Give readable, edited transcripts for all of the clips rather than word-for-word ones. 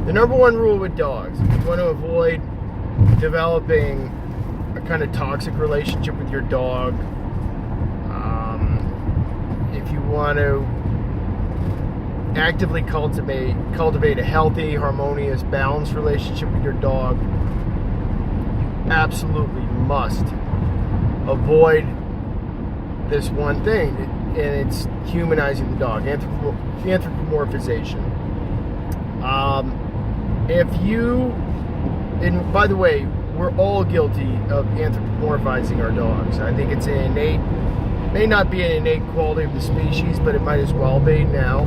The number one rule with dogs, if you want to avoid developing a kind of toxic relationship with your dog, if you want to actively cultivate a healthy, harmonious, balanced relationship with your dog, you absolutely must avoid this one thing, and it's humanizing the dog, anthropomophization. And by the way, we're all guilty of anthropomorphizing our dogs. I think it's may not be an innate quality of the species, but it might as well be now,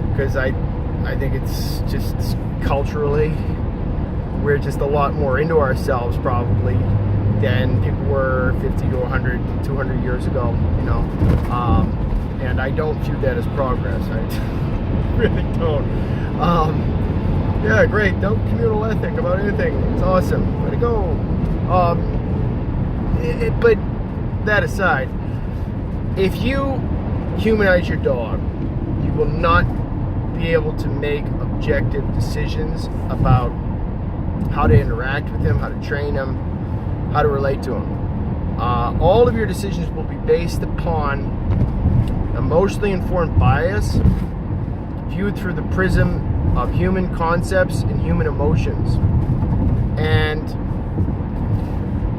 because I think it's just culturally, we're just a lot more into ourselves probably than people were 50 to 100 to 200 years ago, and I don't view that as progress. I really don't. Yeah, great. No communal ethic about anything. It's awesome. Way to go. But that aside, if you humanize your dog, you will not be able to make objective decisions about how to interact with him, how to train him, how to relate to him. All of your decisions will be based upon emotionally informed bias, viewed through the prism of human concepts and human emotions. And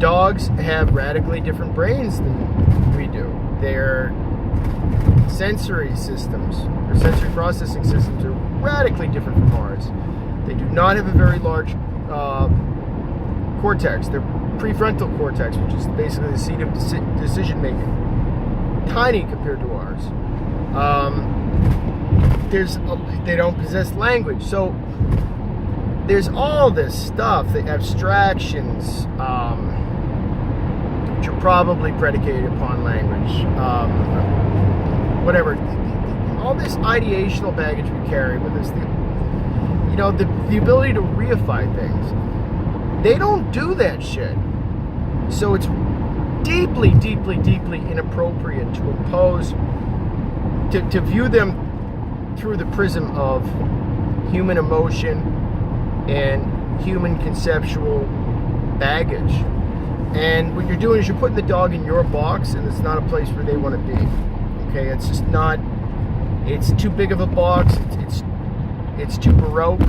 dogs have radically different brains than we do. Their sensory systems, or sensory processing systems, are radically different from ours. They do not have a very large cortex. Their prefrontal cortex, which is basically the seat of decision making, tiny compared to ours. They don't possess language, so there's all this stuff, the abstractions, which are probably predicated upon language, whatever, all this ideational baggage we carry with us, the ability to reify things. They don't do that shit. So it's deeply, deeply, deeply inappropriate to impose, to view them through the prism of human emotion and human conceptual baggage. And what you're doing is you're putting the dog in your box, and it's not a place where they want to be. Okay, it's just not. It's too big of a box. It's too baroque.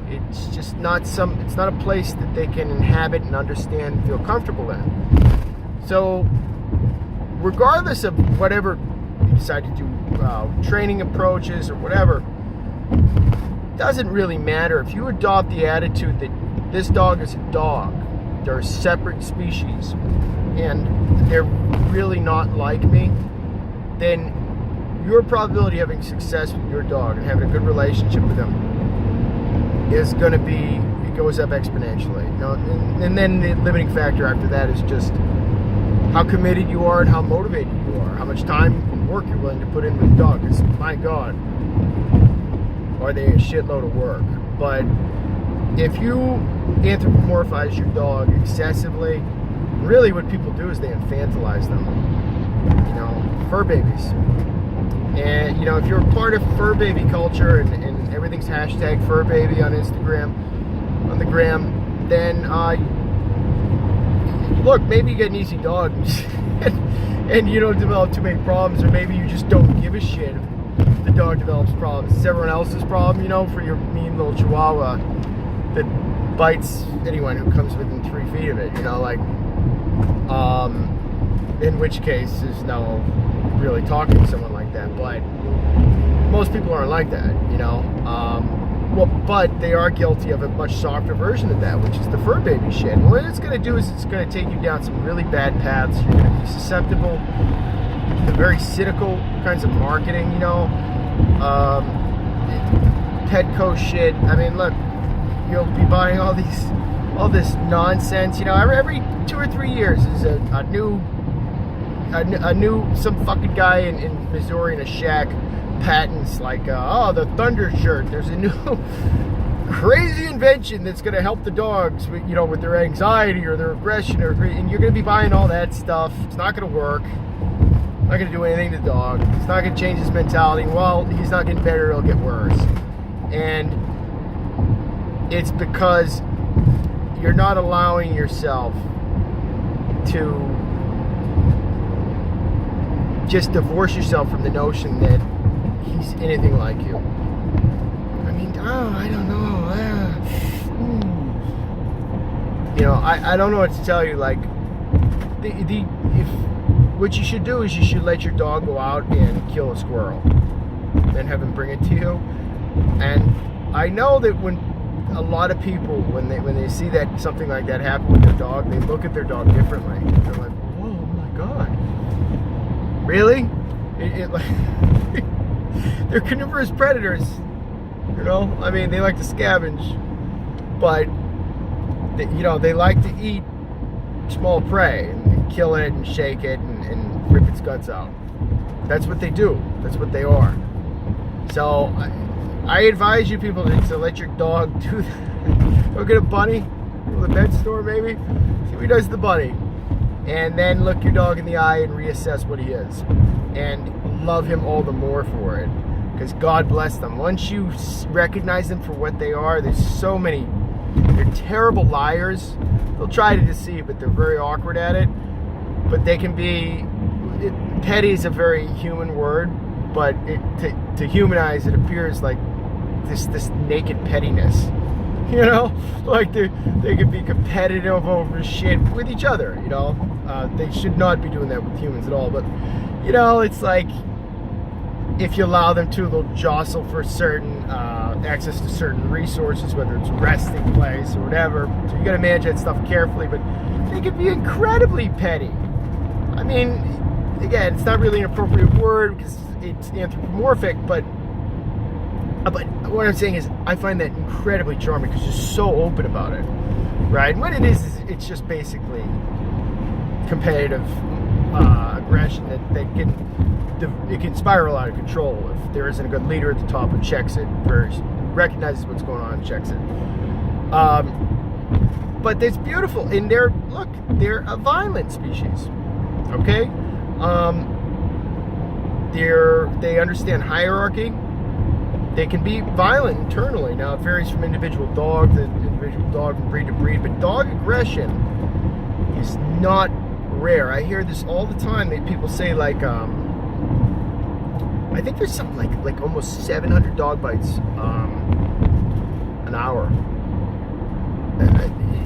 It's just not It's not a place that they can inhabit and understand and feel comfortable in. So, regardless of whatever you decide to do, training approaches or whatever, doesn't really matter. If you adopt the attitude that this dog is a dog, they're a separate species, and they're really not like me, then your probability of having success with your dog and having a good relationship with them is going to be, it goes up exponentially. And then the limiting factor after that is just how committed you are and how motivated you are, how much time and work you're willing to put in with the dog. Because, my God, are they a shitload of work. But if you anthropomorphize your dog excessively, really what people do is they infantilize them. Fur babies. And, if you're a part of fur baby culture and everything's hashtag fur baby on Instagram, on the gram, then, look, maybe you get an easy dog and you don't develop too many problems, or maybe you just don't give a shit if the dog develops problems. It's everyone else's problem, for your mean little chihuahua that bites anyone who comes within 3 feet of it, in which case there's no really talking to someone like that. But most people aren't like that, but they are guilty of a much softer version of that, which is the fur baby shit. And what it's going to do is it's going to take you down some really bad paths. You're going to be susceptible to very cynical kinds of marketing, Petco shit. I mean, look, you'll be buying all this nonsense. Every 2 or 3 years is a new some fucking guy in Missouri in a shack patents like the Thunder shirt. There's a new crazy invention that's going to help the dogs with, with their anxiety or their aggression, and you're going to be buying all that stuff. It's not going to work. Not going to do anything to the dog. It's not going to change his mentality. Well, he's not getting better, it'll get worse. And it's because you're not allowing yourself to just divorce yourself from the notion that he's anything like you. I mean, I don't know. You know, I don't know what to tell you. Like, if what you should do is you should let your dog go out and kill a squirrel, and have him bring it to you. And I know that when a lot of people, when they see that something like that happen with their dog, they look at their dog differently. They're like, "Whoa, oh my God, really?" Like, they're carnivorous predators. You know, I mean, they like to scavenge, but they like to eat small prey and kill it and shake it and rip its guts out. That's what they do. That's what they are. So I advise you people to let your dog do that. Go get a bunny from the pet store, maybe. See what he does to the bunny. And then look your dog in the eye and reassess what he is. And love him all the more for it. Because God bless them. Once you recognize them for what they are, there's so many. They're terrible liars. They'll try to deceive, but they're very awkward at it. But they can be... petty is a very human word, but to humanize, it appears like this naked pettiness. You know? Like they can be competitive over shit with each other, you know? They should not be doing that with humans at all. But, you know, it's like... if you allow them to, they'll jostle for certain access to certain resources, whether it's resting place or whatever. So you got to manage that stuff carefully, but they can be incredibly petty. I mean, again, it's not really an appropriate word because it's anthropomorphic, but what I'm saying is I find that incredibly charming because you're so open about it, right? And what it is it's just basically competitive aggression that it can spiral out of control if there isn't a good leader at the top who checks it, recognizes what's going on and checks it. But it's beautiful, and they're a violent species, okay? They understand hierarchy. They can be violent internally. Now, it varies from individual dog to individual dog, from breed to breed, but dog aggression is not rare. I hear this all the time. People say, like, I think there's something like almost 700 dog bites an hour.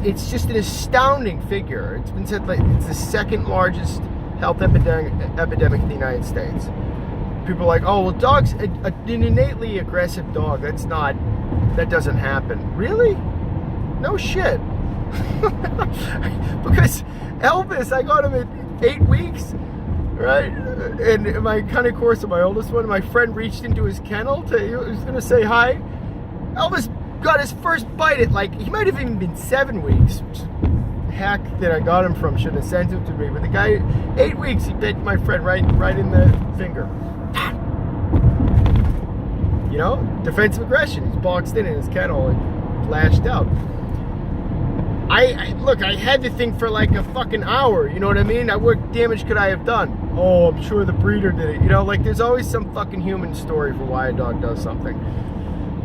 It's just an astounding figure. It's been said like it's the second largest health epidemic in the United States. People are like, oh, well, dogs, an innately aggressive dog, that doesn't happen. Really? No shit. Because Elvis, I got him at 8 weeks. Right? And in my kind of course of my oldest one, my friend reached into his kennel he was going to say hi. Elvis got his first bite at he might have even been 7 weeks. Hack that I got him from shouldn't have sent him to me. But the guy, 8 weeks, he bit my friend right in the finger. You know? Defensive aggression. He's boxed in his kennel and lashed out. Look, I had to think for like a fucking hour, you know what I mean? What damage could I have done? Oh, I'm sure the breeder did it. You know, like there's always some fucking human story for why a dog does something.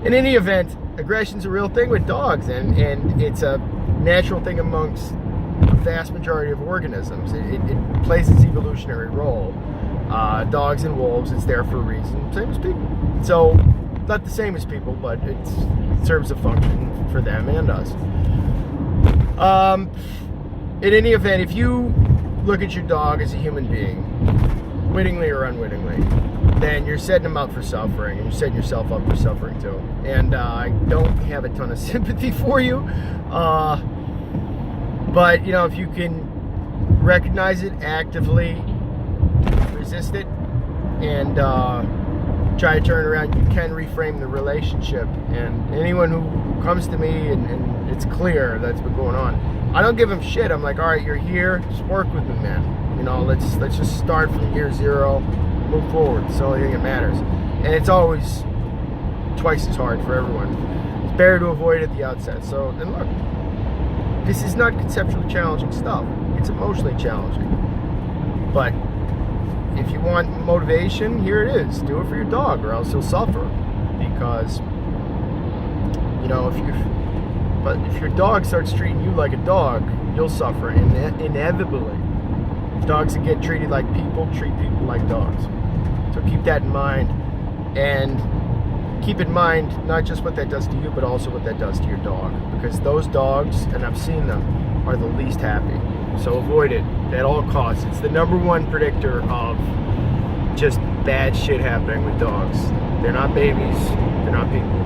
In any event, aggression's a real thing with dogs, and it's a natural thing amongst the vast majority of organisms. It plays its evolutionary role. Dogs and wolves, it's there for a reason, same as people. So, not the same as people, but it serves a function for them and us. In any event, if you look at your dog as a human being, wittingly or unwittingly, then you're setting them up for suffering, and you're setting yourself up for suffering too. And I don't have a ton of sympathy for you, but you know, if you can recognize it, actively resist it, and try to turn around, you can reframe the relationship. And anyone who comes to me and it's clear that's what's going on, I don't give them shit. I'm like, all right, you're here, just work with me, man. You know, let's just start from year zero, move forward. It's the only thing that matters. And it's always twice as hard for everyone. It's better to avoid at the outset. So, and look, this is not conceptually challenging stuff. It's emotionally challenging. But if you want motivation, here it is. Do it for your dog, or else you'll suffer. Because, you know, if But if your dog starts treating you like a dog, you'll suffer inevitably. Dogs that get treated like people treat people like dogs. So keep that in mind, and keep in mind not just what that does to you, but also what that does to your dog. Because those dogs, and I've seen them, are the least happy. So avoid it at all costs. It's the #1 predictor of just bad shit happening with dogs. They're not babies, they're not people.